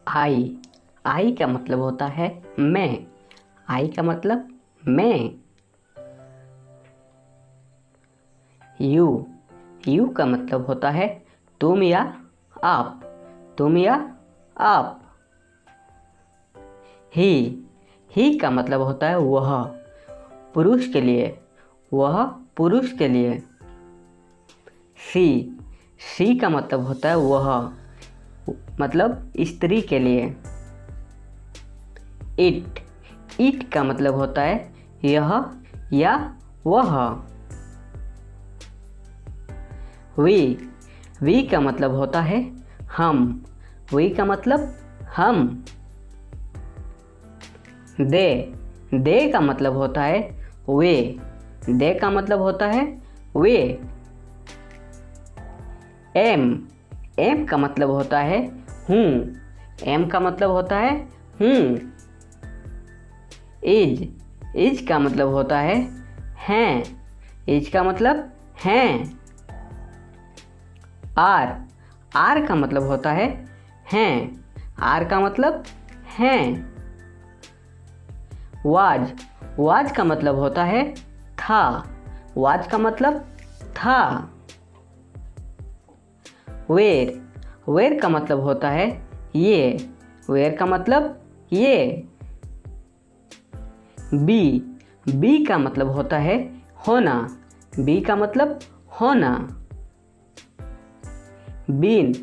आई। आई का मतलब होता है मैं। आई का मतलब मैं। यू। यू का मतलब होता है तुम या आप। तुम या आप। ही। ही का मतलब होता है वह, पुरुष के लिए। वह पुरुष के लिए। सी। सी का मतलब होता है वह, मतलब स्त्री के लिए। इट। इट का मतलब होता है यह या वह। वी। वी का मतलब होता है हम। वी का मतलब हम। दे। दे का मतलब होता है वे। दे का मतलब होता है वे। एम। एम का मतलब होता है हूँ। एम का मतलब होता है हूँ। इज। इज का मतलब होता है हैं। इज का मतलब हैं। आर। आर का मतलब होता है हैं। आर का मतलब हैं। वाज। वाज का मतलब होता है था। वाज का मतलब था। वेर। वेर का मतलब होता है ये। वेर का मतलब ये। बी। बी का मतलब होता है होना। बी का मतलब होना। बीन।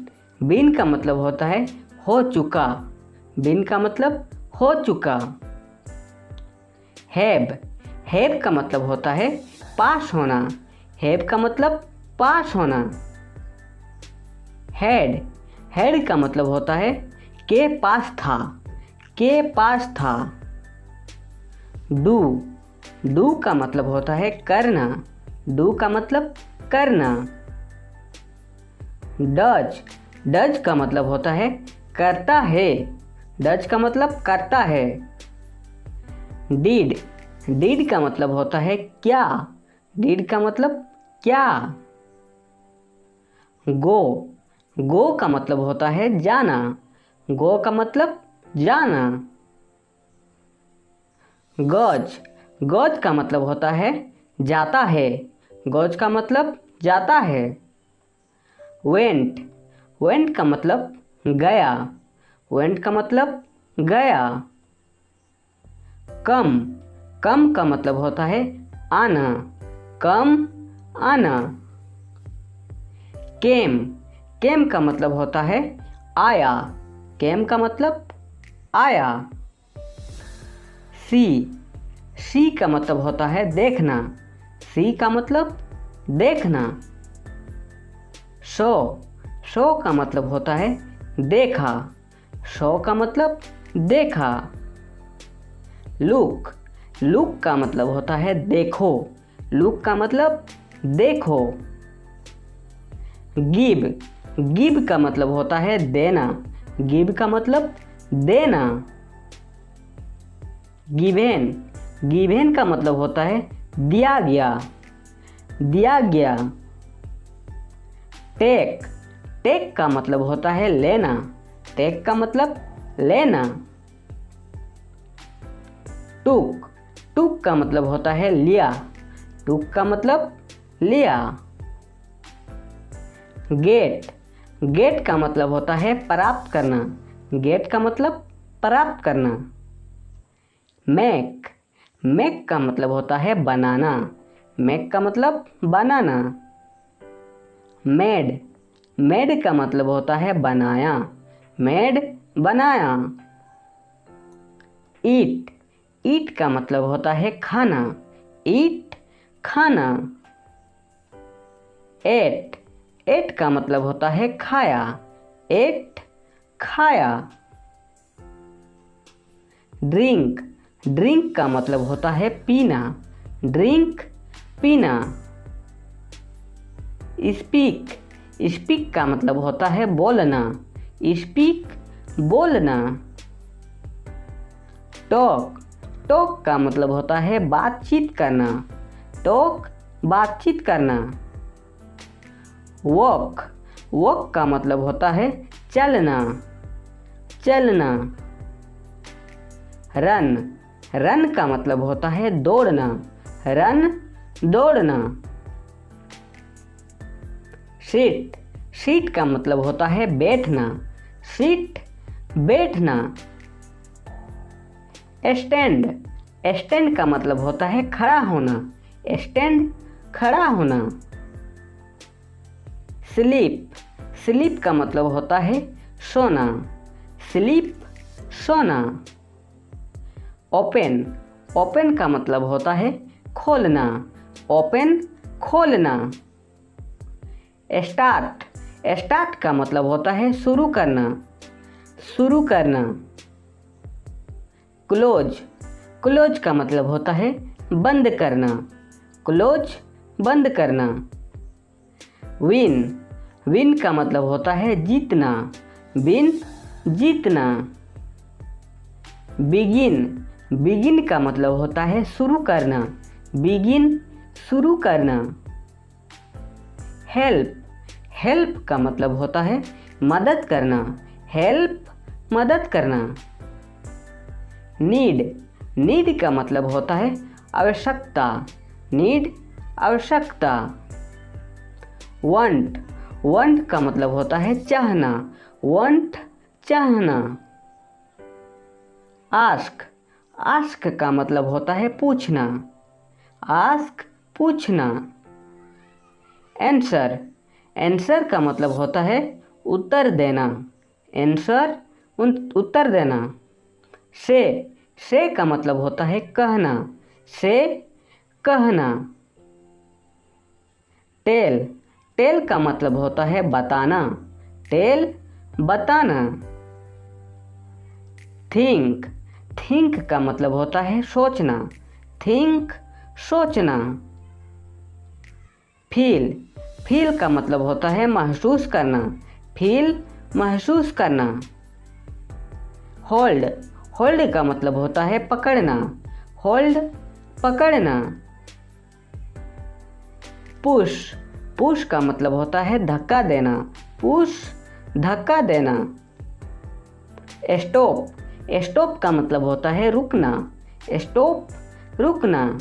बीन का मतलब होता है हो चुका। बीन का मतलब हो चुका। हैव। हैव का मतलब होता है पास होना। हैव का मतलब पास होना। हैड। हैड का मतलब होता है के पास था। के पास था। डू। डू का मतलब होता है करना। डू का मतलब करना। डज। डज का मतलब होता है करता है। डज का मतलब करता है। डीड। डीड का मतलब होता है क्या। डीड का मतलब क्या। गो। गो का मतलब होता है जाना। गो का मतलब जाना। गज। गज का मतलब होता है जाता है। गज का मतलब जाता है। वेंट। वेंट का मतलब गया। वेंट का मतलब गया। कम। कम का मतलब होता है आना। कम आना। केम। केम का मतलब होता है आया। केम का मतलब आया। सी। सी का मतलब होता है देखना। सी का मतलब देखना। शो। शो का मतलब होता है देखा। शो का मतलब देखा। लुक। लुक का मतलब होता है देखो। लुक का मतलब देखो। गिव। गिव का मतलब होता है देना। गिव का मतलब देना। गिवेन। गिवेन का मतलब होता है दिया गया। दिया गया। टेक। टेक का मतलब होता है लेना। टेक का मतलब लेना। टुक। टुक का मतलब होता है लिया। टुक का मतलब लिया। गेट। गेट का मतलब होता है प्राप्त करना। गेट का मतलब प्राप्त करना। मेक। मेक का मतलब होता है बनाना। मेक का मतलब बनाना। मेड। मेड का मतलब होता है बनाया। मेड बनाया। ईट। ईट का मतलब होता है खाना। ईट खाना। एट। एट का मतलब होता है खाया। एट खाया। ड्रिंक। ड्रिंक का मतलब होता है पीना। ड्रिंक पीना। स्पीक। स्पीक का मतलब होता है बोलना। स्पीक बोलना। टॉक। टॉक का मतलब होता है बातचीत करना। टॉक बातचीत करना। वॉक। वॉक का मतलब होता है चलना। चलना। रन, रन का मतलब होता है दौड़ना, रन दौड़ना। सीट, सीट का मतलब होता है बैठना, सीट बैठना। स्टैंड, स्टैंड का मतलब होता है खड़ा होना, स्टैंड खड़ा होना। स्लीप, स्लीप का मतलब होता है सोना, स्लीप सोना। ओपन, ओपन का मतलब होता है खोलना, ओपन खोलना। स्टार्ट, स्टार्ट का मतलब होता है शुरू करना, शुरू करना। क्लोज, क्लोज का मतलब होता है बंद करना, क्लोज बंद करना। विन, विन का मतलब होता है जीतना, विन जीतना। बिगिन, बिगिन का मतलब होता है शुरू करना, बिगिन शुरू करना। हेल्प, हेल्प का मतलब होता है मदद करना, हेल्प मदद करना। नीड, नीड का मतलब होता है आवश्यकता, नीड आवश्यकता। वांट, वांट का मतलब होता है चाहना, वांट चाहना। आस्क, आस्क का मतलब होता है पूछना, आस्क पूछना। आंसर, आंसर का मतलब होता है उत्तर देना, आंसर उत्तर देना। से का मतलब होता है कहना, से कहना। टेल, टेल का मतलब होता है बताना, टेल बताना। थिंक, थिंक का मतलब होता है सोचना, थिंक सोचना। फील, फील का मतलब होता है महसूस करना, फील महसूस करना। होल्ड, होल्ड का मतलब होता है पकड़ना, होल्ड पकड़ना। पुश, पुश का मतलब होता है धक्का देना, पुश धक्का देना। स्टॉप, स्टॉप का मतलब होता है रुकना, स्टॉप रुकना।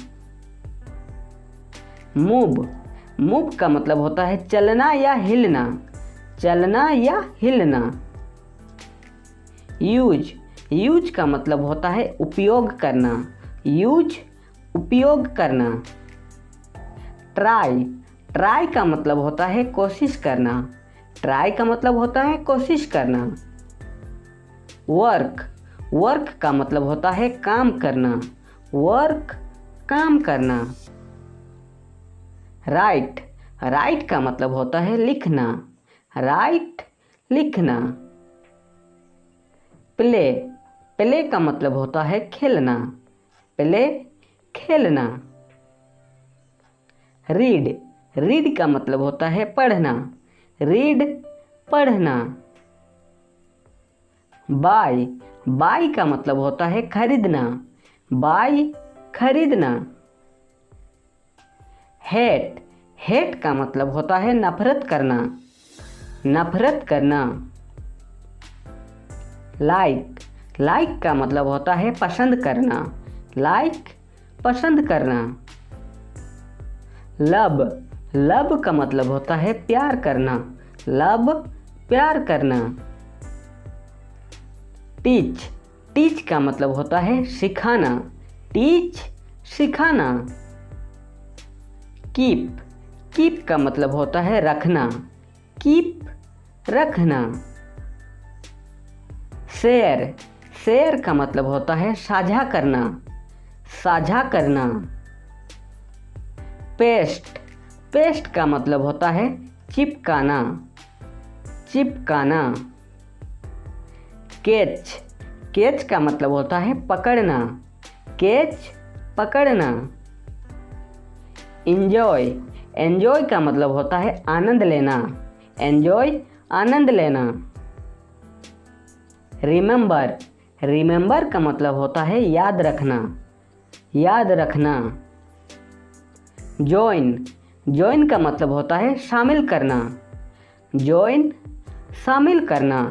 मूव, मूव का मतलब होता है चलना या हिलना, चलना या हिलना। यूज, यूज का मतलब होता है उपयोग करना, यूज उपयोग करना। ट्राई, ट्राई का मतलब होता है कोशिश करना, ट्राई का मतलब होता है कोशिश करना। वर्क, वर्क का मतलब होता है काम करना, वर्क काम करना। राइट, राइट का मतलब होता है लिखना, राइट लिखना। प्ले, प्ले का मतलब होता है खेलना, प्ले खेलना। रीड, रीड का मतलब होता है पढ़ना, रीड पढ़ना। बाय, बाय का मतलब होता है खरीदना, बाय खरीदना। हेट, हेट का मतलब होता है नफरत करना, नफरत करना। लाइक, लाइक का मतलब होता है पसंद करना, लाइक पसंद करना। लव, लव का मतलब होता है प्यार करना, लव प्यार करना। टीच, टीच का मतलब होता है सिखाना, टीच सिखाना। कीप, कीप का मतलब होता है रखना, कीप रखना। शेयर, शेयर का मतलब होता है साझा करना, साझा करना। पेस्ट, पेस्ट का मतलब होता है चिपकाना, चिपकाना। कैच, कैच का मतलब होता है पकड़ना, कैच पकड़ना। एंजॉय, एंजॉय का मतलब होता है आनंद लेना, एंजॉय आनंद लेना। रिमेंबर, रिमेंबर का मतलब होता है याद रखना, याद रखना। जॉइन, जॉइन का मतलब होता है शामिल करना, जॉइन शामिल करना।